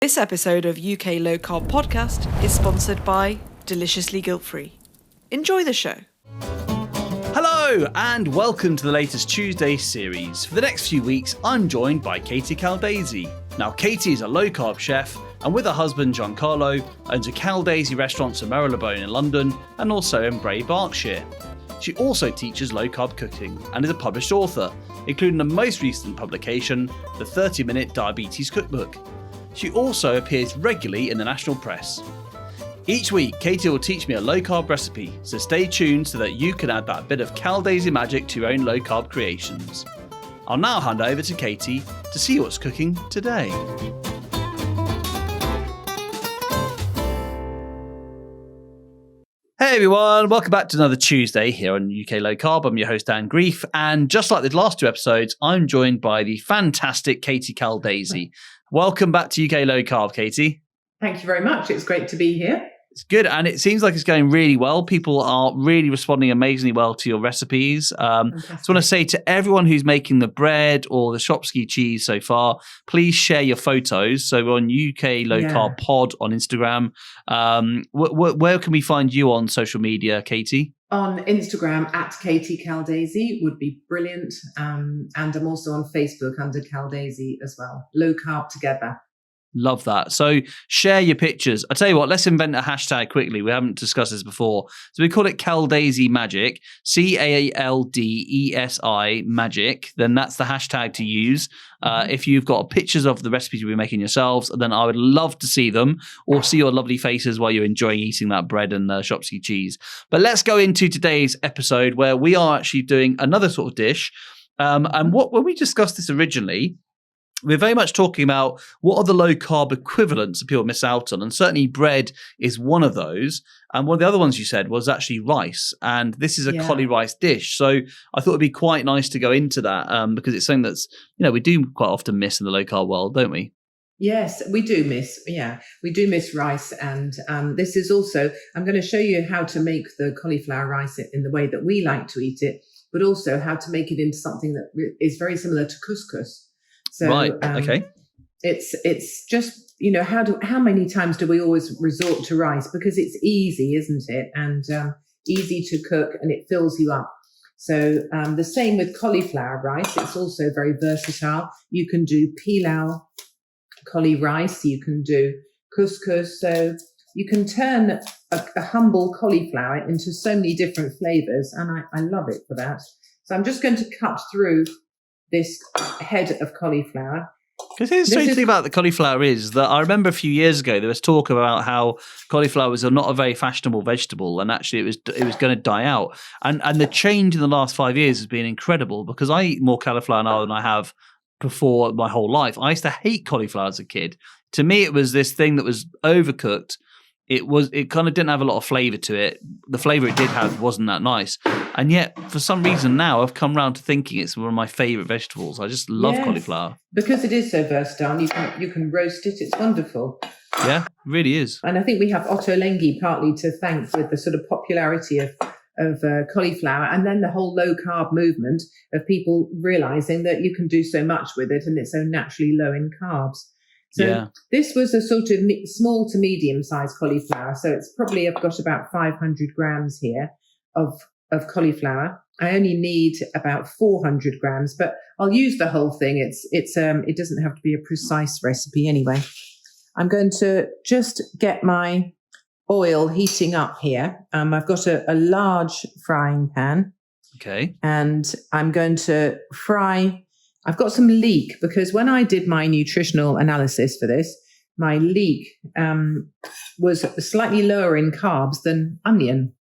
This episode of UK Low Carb Podcast is sponsored by Deliciously Guilt-Free. Enjoy the show. Hello and welcome to the latest Tuesday series. For the next few weeks, I'm joined by Katie Caldesi. Now, Katie is a low carb chef and with her husband Giancarlo owns a Caldesi restaurant in Marylebone in London and also in Bray, Berkshire. She also teaches low carb cooking and is a published author, including the most recent publication, the 30-minute Diabetes Cookbook. She also appears regularly in the national press. Each week, Katie will teach me a low-carb recipe, so stay tuned so that you can add that bit of Caldesi magic to your own low-carb creations. I'll now hand over to Katie to see what's cooking today. Hey everyone, welcome back to another Tuesday here on UK Low Carb. I'm your host, Dan Grief, and just like the last two episodes, I'm joined by the fantastic Katie Caldesi. Welcome back to UK Low Carb, Katie. Thank you very much. It's great to be here. It's good, and it seems like it's going really well. People are really responding amazingly well to your recipes. I just want to say to everyone who's making the bread or the Shopski cheese so far, please share your photos. So we're on UK Low Carb Pod on Instagram. Where can we find you on social media, Katie? On Instagram at Katie Caldesi would be brilliant. And I'm also on Facebook under Caldesi as well. Low Carb Together. Love that. So share your pictures. I tell you what, let's invent a hashtag quickly. We haven't discussed this before. So we call it Caldesi Magic, Caldesi Magic. Then that's the hashtag to use. If you've got pictures of the recipes you'll be making yourselves, then I would love to see them or see your lovely faces while you're enjoying eating that bread and Shopski cheese. But let's go into today's episode where we are actually doing another sort of dish. And when we discussed this originally, we're very much talking about what are the low-carb equivalents that people miss out on. And certainly bread is one of those. And one of the other ones you said was actually rice. And this is a cauli rice dish. So I thought it'd be quite nice to go into that because it's something that's, we do quite often miss in the low-carb world, don't we? Yes, we do miss. We do miss rice. And this is also, I'm going to show you how to make the cauliflower rice in the way that we like to eat it, but also how to make it into something that is very similar to couscous. So, right. Okay. It's just, how many times do we always resort to rice? Because it's easy, isn't it? And easy to cook and it fills you up. So the same with cauliflower rice. It's also very versatile. You can do pilau, cauli rice. You can do couscous. So you can turn a humble cauliflower into so many different flavors. And I love it for that. So I'm just going to cut through this head of cauliflower. Because the strange thing about the cauliflower is that I remember a few years ago there was talk about how cauliflower was not a very fashionable vegetable, and actually it was going to die out. And the change in the last 5 years has been incredible because I eat more cauliflower now than I have before my whole life. I used to hate cauliflower as a kid. To me, it was this thing that was overcooked. It kind of didn't have a lot of flavour to it. The flavour it did have wasn't that nice. And yet, for some reason now, I've come around to thinking it's one of my favourite vegetables. I just love cauliflower. Because it is so versatile. You can roast it. It's wonderful. Yeah, it really is. And I think we have Otto Lengi partly to thank for the sort of popularity of cauliflower, and then the whole low carb movement of people realising that you can do so much with it and it's so naturally low in carbs. So this was a sort of small to medium sized cauliflower. So it's probably, I've got about 500 grams here of cauliflower. I only need about 400 grams, but I'll use the whole thing. It doesn't have to be a precise recipe anyway. I'm going to just get my oil heating up here. I've got a large frying pan. Okay. And I'm going to fry. I've got some leek because when I did my nutritional analysis for this, my leek was slightly lower in carbs than onion.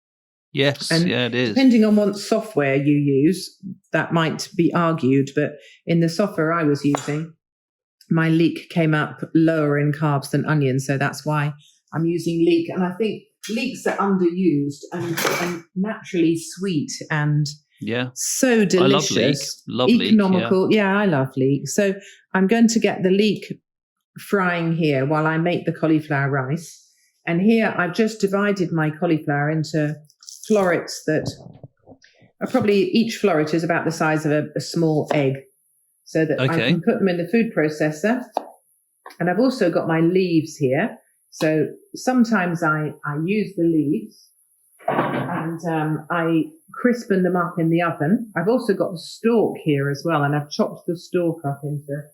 Yes, it is. Depending on what software you use, that might be argued. But in the software I was using, my leek came up lower in carbs than onion. So that's why I'm using leek. And I think leeks are underused and naturally sweet and so delicious. I love leek. Economical. Yeah, I love leek. So I'm going to get the leek frying here while I make the cauliflower rice. And here I've just divided my cauliflower into florets that are probably, each floret is about the size of a small egg, so that I can put them in the food processor And I've also got my leaves here. So sometimes I use the leaves and I crispen them up in the oven. I've also got the stalk here as well, and I've chopped the stalk up into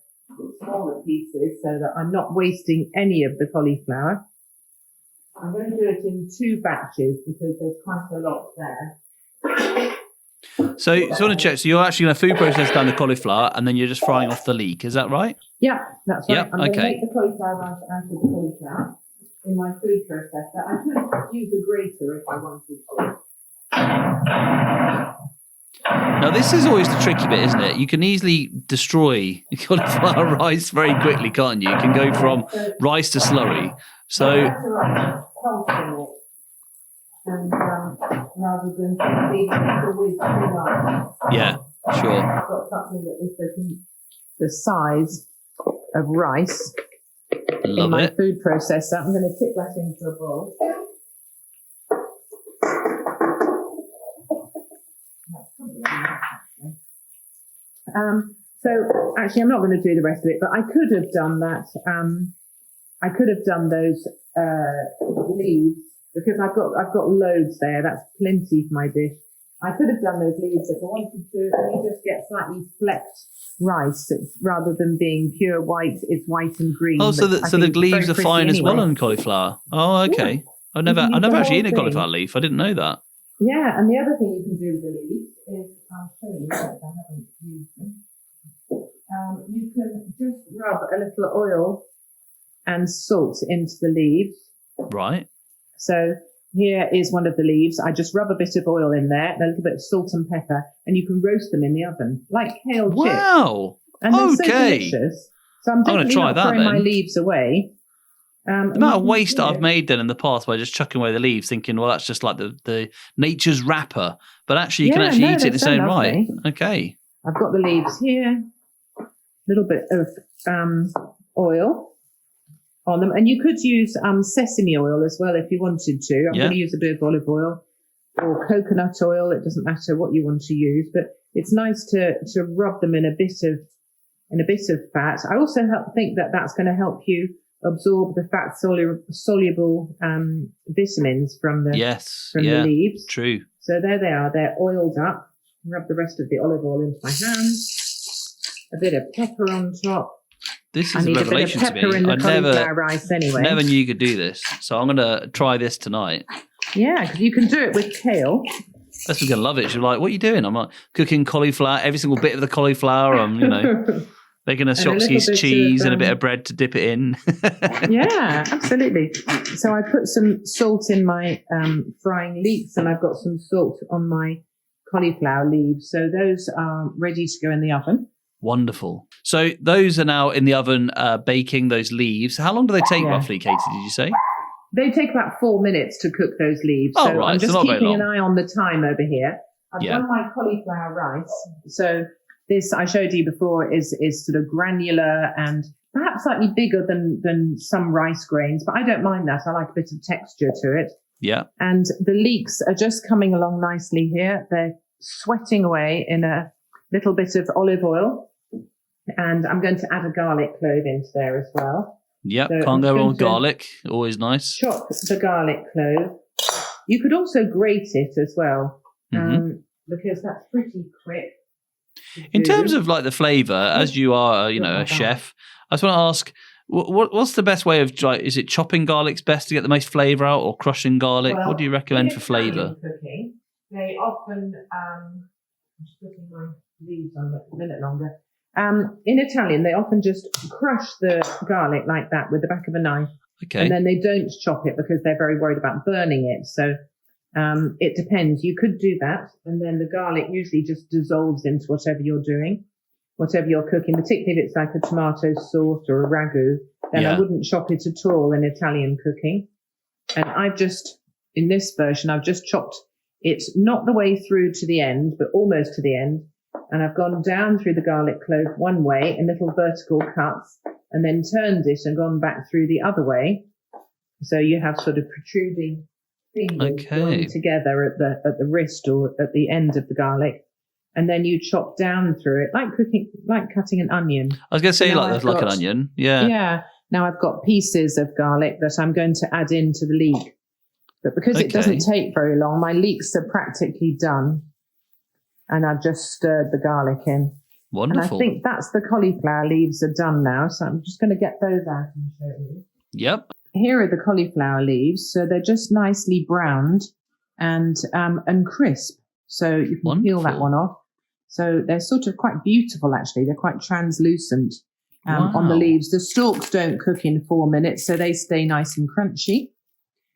smaller pieces so that I'm not wasting any of the cauliflower. I'm going to do it in 2 batches because there's quite a lot there. So I want to check. So you're actually going to food process down the cauliflower, and then you're just frying off the leek. Is that right? Yeah, that's right. Yep, I'm going to make the cauliflower out of the cauliflower in my food processor. I could use a grater if I wanted to. Now, this is always the tricky bit, isn't it? You can easily destroy cauliflower rice very quickly, can't you? You can go from rice to slurry. So, and rather than leave it with too much. Yeah, sure. I've got something that is the size of rice Love in my it. food processor. I'm going to tip that into a bowl. So actually, I'm not going to do the rest of it, but I could have done that. I could have done those leaves because I've got loads there. That's plenty for my dish. I could have done those leaves if I wanted to, and you just get slightly flecked rice rather than being pure white. It's white and green. Oh, so the leaves are fine as well on cauliflower. Oh, okay. Yeah. I've never actually eaten a cauliflower leaf. I didn't know that. Yeah, and the other thing you can do with the leaves is, I'll show you because I haven't used them. You can just rub a little oil and salt into the leaves. Right. So here is one of the leaves. I just rub a bit of oil in there and a little bit of salt and pepper, and you can roast them in the oven like kale chips. Wow. And they're so Okay. delicious. So I'm gonna definitely try not that throwing my then. leaves away. The amount of waste that I've made then in the past by just chucking away the leaves, thinking, well, that's just like the nature's wrapper. But actually, you can actually eat it in its own right. Okay. I've got the leaves here. A little bit of oil on them. And you could use sesame oil as well if you wanted to. I'm going to use a bit of olive oil or coconut oil. It doesn't matter what you want to use, but it's nice to rub them in a bit of fat. I also think that that's going to help you absorb the fat soluble vitamins from the leaves. True. So there they are. They're oiled up. Rub the rest of the olive oil into my hands. A bit of pepper on top. This is a revelation to me. I never knew you could do this. So I'm going to try this tonight. Yeah, because you can do it with kale. Leslie's going to love it. She's like, what are you doing? I'm like, cooking cauliflower, every single bit of the cauliflower. I'm, making a Shopsky's cheese and a bit of bread to dip it in. Yeah, absolutely. So I put some salt in my frying leeks, and I've got some salt on my cauliflower leaves. So those are ready to go in the oven. Wonderful. So those are now in the oven baking, those leaves. How long do they take roughly, Katie, did you say? They take about 4 minutes to cook those leaves. Oh, so right. I'm just not keeping very an long. eye on the time over here. I've done my cauliflower rice. So this I showed you before is sort of granular and perhaps slightly bigger than some rice grains, but I don't mind that. I like a bit of texture to it. Yeah. And the leeks are just coming along nicely here. They're sweating away in a little bit of olive oil. And I'm going to add a garlic clove into there as well. Yep, So can't go wrong with garlic. Always nice. Chop the garlic clove. You could also grate it as well, because that's pretty quick. In terms of like the flavour, as you are, a chef, I just want to ask, what's the best way of, is it chopping garlic's best to get the most flavour out, or crushing garlic? Well, what do you recommend for flavour? Cooking, they often, I'm just putting my leaves on a minute longer. In Italian, they often just crush the garlic like that with the back of a knife. Okay. And then they don't chop it because they're very worried about burning it. So it depends. You could do that. And then the garlic usually just dissolves into whatever you're doing, whatever you're cooking, particularly if it's like a tomato sauce or a ragu. Then I wouldn't chop it at all in Italian cooking. And in this version, I've just chopped it not the way through to the end, but almost to the end. And I've gone down through the garlic clove one way in little vertical cuts and then turned it and gone back through the other way. So you have sort of protruding fingers joined together at the wrist or at the end of the garlic. And then you chop down through it like cutting an onion. I was going to say like an onion. Yeah. Yeah. Now I've got pieces of garlic that I'm going to add into the leek. But because it doesn't take very long, my leeks are practically done. And I've just stirred the garlic in. Wonderful. And I think that's the cauliflower leaves are done now. So I'm just going to get those out and show you. Yep. Here are the cauliflower leaves. So they're just nicely browned and crisp. So you can peel that one off. So they're sort of quite beautiful, actually. They're quite translucent on the leaves. The stalks don't cook in 4 minutes, so they stay nice and crunchy.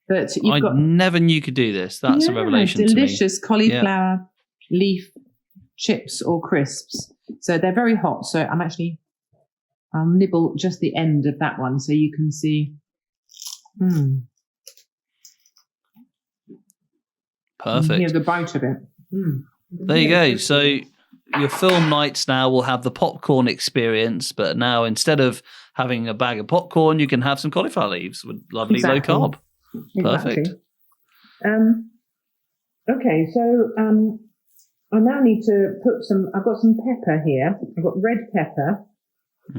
But I never knew you could do this. That's a revelation to me. Delicious cauliflower leaf chips or crisps. So they're very hot. So I'll nibble just the end of that one so you can see. Perfect. Here's a bite of it. There you go. So your film nights now will have the popcorn experience, but now instead of having a bag of popcorn, you can have some cauliflower leaves with lovely low carb. Perfect. Okay, so I now need to I've got some pepper here. I've got red pepper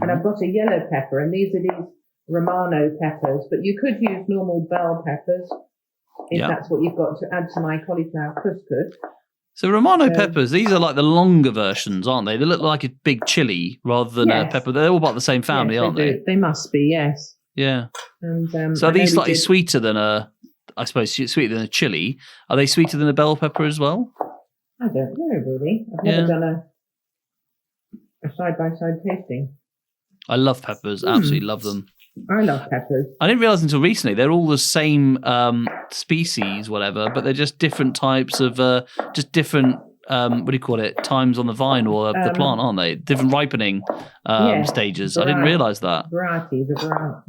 and I've got a yellow pepper, and these are these Romano peppers, but you could use normal bell peppers if that's what you've got to add to my cauliflower couscous. So Romano peppers, these are like the longer versions, aren't they? They look like a big chili rather than a pepper. They're all part of the same family, aren't they? They must be, yes. Yeah. And so are these slightly sweeter than I suppose sweeter than a chili? Are they sweeter than a bell pepper as well? I don't know, really. I've never done a side-by-side tasting. I love peppers. Absolutely love them. I love peppers. I didn't realise until recently they're all the same species, whatever, but they're just different types of, just different, what do you call it, times on the vine or the plant, aren't they? Different ripening stages. I didn't realise that. Varieties.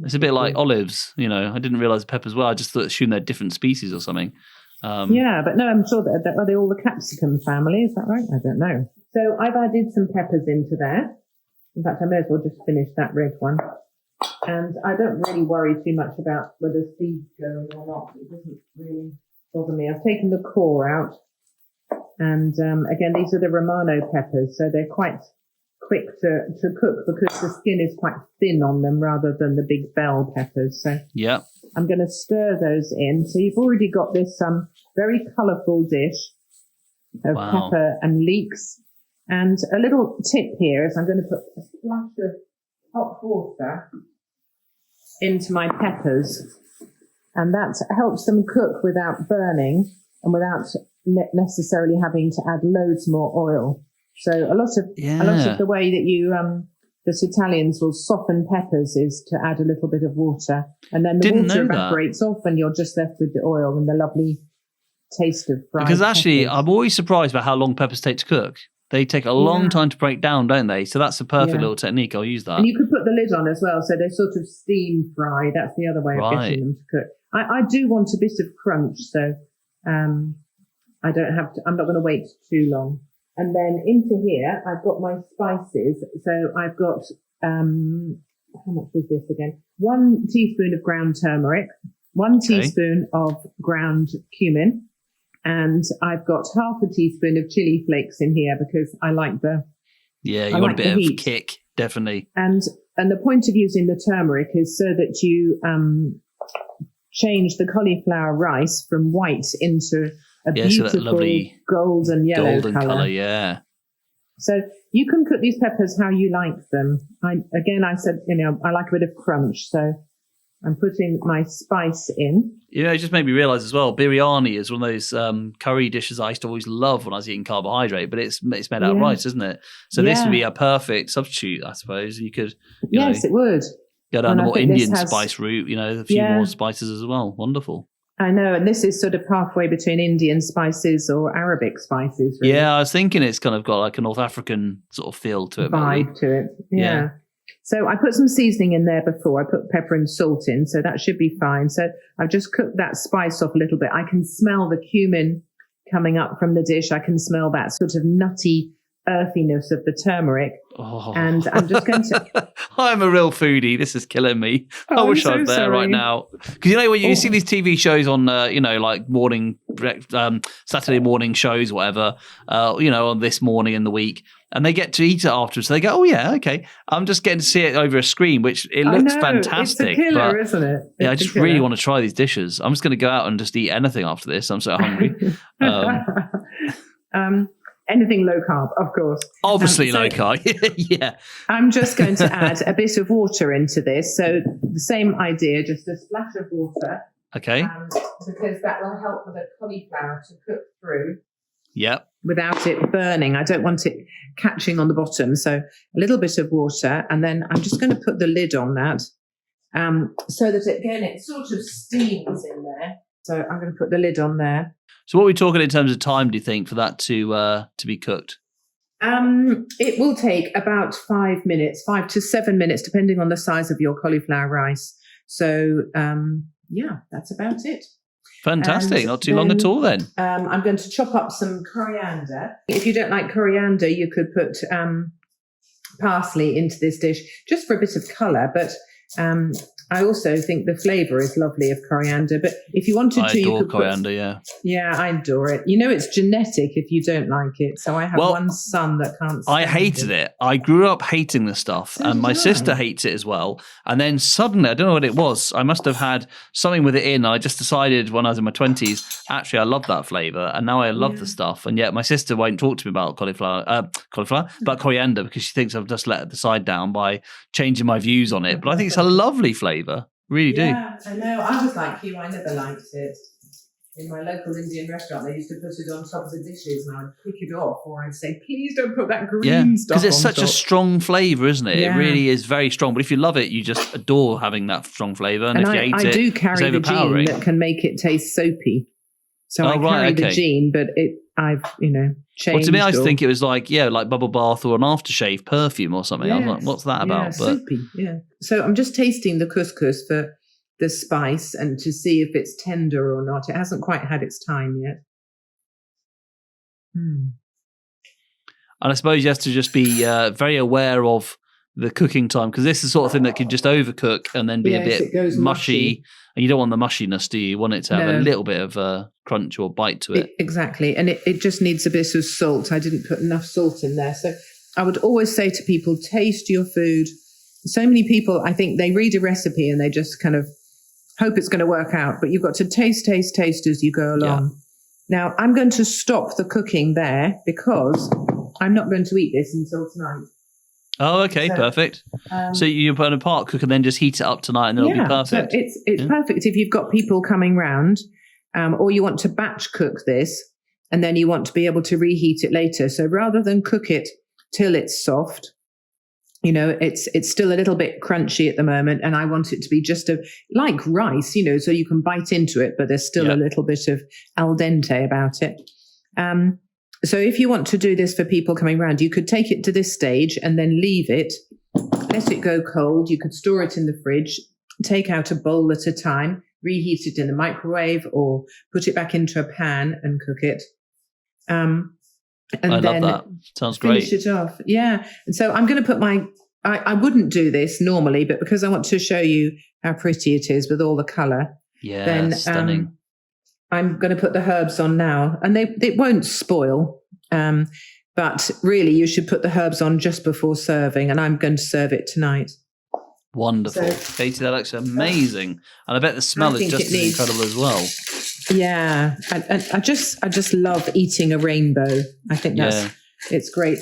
It's a bit like olives, I didn't realise peppers were. I just assumed they're different species or something. But no, I'm sure that are they all the capsicum family? Is that right? I don't know. So I've added some peppers into there. In fact, I may as well just finish that red one. And I don't really worry too much about whether seeds go or not. It doesn't really bother me. I've taken the core out. And again, these are the Romano peppers. So they're quite quick to cook because the skin is quite thin on them rather than the big bell peppers. So I'm going to stir those in. So you've already got this very colourful dish of pepper and leeks. And a little tip here is I'm going to put a splash of hot water into my peppers, and that helps them cook without burning and without necessarily having to add loads more oil. So a lot of the way that you that Italians will soften peppers is to add a little bit of water, and then the water evaporates off, and you're just left with the oil and the lovely taste of fried Because actually, peppers. I'm always surprised by how long peppers take to cook. They take a long time to break down, don't they? So that's a perfect little technique. I'll use that. And you could put the lid on as well, so they sort of steam fry. That's the other way of getting them to cook. I do want a bit of crunch, so I don't have to. I'm not going to wait too long. And then into here, I've got my spices. So I've got how much is this again? 1 teaspoon of ground turmeric, 1 teaspoon of ground cumin. And I've got half a teaspoon of chili flakes in here because I like the you want a bit of kick, definitely. And the point of using the turmeric is so that you change the cauliflower rice from white into a beautiful so that lovely golden yellow colour. So you can cook these peppers how you like them. I said, I like a bit of crunch, so I'm putting my spice in. It just made me realise as well, biryani is one of those curry dishes I used to always love when I was eating carbohydrate, but it's made out of rice, isn't it? So this would be a perfect substitute, I suppose. You could, it would. Go down the more Indian spice route, a few more spices as well. Wonderful. I know, and this is sort of halfway between Indian spices or Arabic spices. Really. Yeah, I was thinking it's kind of got like a North African sort of feel to it. Vibe to it, yeah. So I put some seasoning in there before. I put pepper and salt in, so that should be fine. So I've just cooked that spice off a little bit. I can smell the cumin coming up from the dish. I can smell that sort of nutty earthiness of the turmeric. And I'm just going to... I'm a real foodie. This is killing me. I wish I was there right now. Because when you see these TV shows on, like morning, Saturday morning shows, whatever, on this morning in the week, and they get to eat it afterwards. So they go, oh yeah, okay. I'm just getting to see it over a screen, which it looks fantastic. It's a killer, isn't it? I just really want to try these dishes. I'm just going to go out and just eat anything after this. I'm so hungry. Anything low carb, of course. Obviously low carb. Yeah. I'm just going to add a bit of water into this. So the same idea, just a splash of water. Okay. Because that will help with the cauliflower to cook through. Yep. Without it burning. I don't want it catching on the bottom. So a little bit of water. And then I'm just going to put the lid on that so that, again, it sort of steams in there. So I'm going to put the lid on there. So what are we talking in terms of time, do you think, for that to be cooked? It will take about 5 to 7 minutes, depending on the size of your cauliflower rice. So, that's about it. Fantastic. And not too long at all then. I'm going to chop up some coriander. If you don't like coriander, you could put parsley into this dish just for a bit of colour. But I also think the flavour is lovely of coriander. But if you wanted to, you could coriander, yeah. Yeah, I adore it. You know, it's genetic if you don't like it. So I have one son that can't stand I hated it. I grew up hating the stuff, and my sister hates it as well. And then suddenly, I don't know what it was. I must have had something with it in. I just decided when I was in my 20s, actually, I love that flavour, and now I love the stuff. And yet my sister won't talk to me about about coriander, because she thinks I've just let the side down by changing my views on it. But I think it's a lovely flavour. Really do. Yeah, I know. I was like you. I never liked it. In my local Indian restaurant, they used to put it on top of the dishes, and I'd pick it off, or I'd say, "Please don't put that green stuff." Because it's such a strong flavour, isn't it? Yeah. It really is very strong. But if you love it, you just adore having that strong flavour. And if you hate I it, do carry the gene that can make it taste soapy. So I carry the gene, but I've changed. Well, to me, I think it was like bubble bath or an aftershave perfume or something. Yes. I'm like, what's that about? Yeah, soapy. Yeah. So I'm just tasting the couscous for the spice and to see if it's tender or not. It hasn't quite had its time yet. And I suppose you have to just be very aware of the cooking time, because this is the sort of thing that could just overcook and then be a bit mushy. And you don't want the mushiness, do you? You want it to have a little bit of a crunch or bite to it. Exactly. And it just needs a bit of salt. I didn't put enough salt in there. So I would always say to people, taste your food. So many people, I think they read a recipe and they just kind of hope it's going to work out, but you've got to taste as you go along. Yeah. Now, I'm going to stop the cooking there because I'm not going to eat this until tonight. Oh, okay, perfect. So you put it apart, cook, and then just heat it up tonight, and it'll be perfect. So it's perfect if you've got people coming round, or you want to batch cook this, and then you want to be able to reheat it later. So rather than cook it till it's soft, it's still a little bit crunchy at the moment, and I want it to be just like rice, so you can bite into it, but there's still a little bit of al dente about it. So if you want to do this for people coming round, you could take it to this stage and then leave it, let it go cold. You could store it in the fridge, take out a bowl at a time, reheat it in the microwave, or put it back into a pan and cook it. And I love that. Sounds great. Finish it off. Yeah. And so I'm going to put I wouldn't do this normally, but because I want to show you how pretty it is with all the colour. Yeah, then, stunning. I'm going to put the herbs on now, and it won't spoil. But really, you should put the herbs on just before serving, and I'm going to serve it tonight. Wonderful. So, Katie, that looks amazing. And I bet the smell is just as incredible as well. Yeah. I just love eating a rainbow. I think it's great.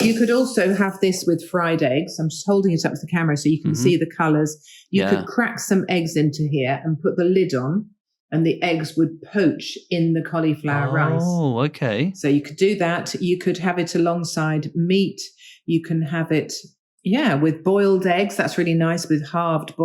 You could also have this with fried eggs. I'm just holding it up to the camera so you can see the colours. You could crack some eggs into here and put the lid on, and the eggs would poach in the cauliflower rice. Oh, okay. So you could do that. You could have it alongside meat. You can have it, with boiled eggs. That's really nice. With soft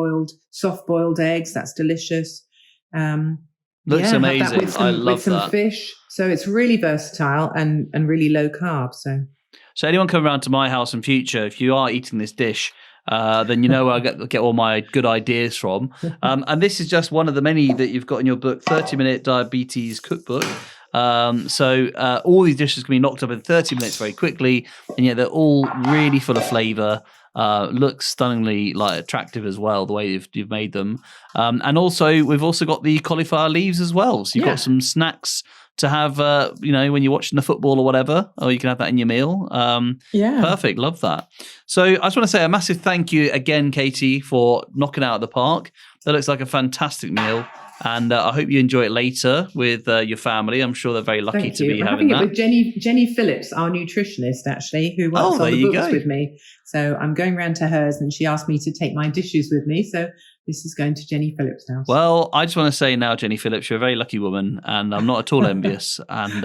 boiled eggs. That's delicious. Looks amazing. I love with some fish. So it's really versatile and really low carb. So anyone come around to my house in future, if you are eating this dish, then you know where I get all my good ideas from. And this is just one of the many that you've got in your book, 30-Minute Diabetes Cookbook. So all these dishes can be knocked up in 30 minutes very quickly, and yet they're all really full of flavour. look stunningly attractive as well, the way you've made them. And also, we've also got the cauliflower leaves as well. So you've got some snacks to have, when you're watching the football or whatever, or you can have that in your meal. Perfect. Love that. So I just want to say a massive thank you again, Katie, for knocking out of the park. That looks like a fantastic meal. And I hope you enjoy it later with your family. I'm sure they're very lucky to be having that. I'm having it with Jenny Phillips, our nutritionist, actually, who works on the books with me. So I'm going round to hers, and she asked me to take my dishes with me. So this is going to Jenny Phillips now. Well, I just want to say now, Jenny Phillips, you're a very lucky woman, and I'm not at all envious. And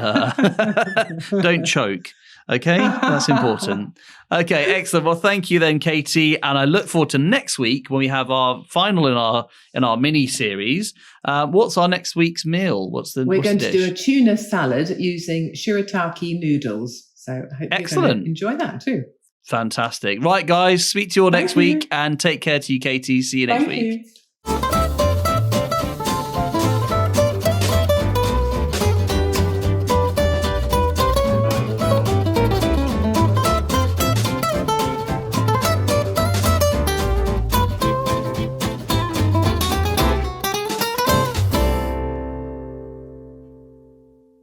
don't choke. Okay, that's important. Okay, excellent. Well, thank you then, Katie, and I look forward to next week when we have our final in our mini series. What's our next week's meal? We're going to do a tuna salad using shirataki noodles. So I hope you're going to enjoy that too. Fantastic. Right, guys, speak to you all next week, and take care to you, Katie. See you next week.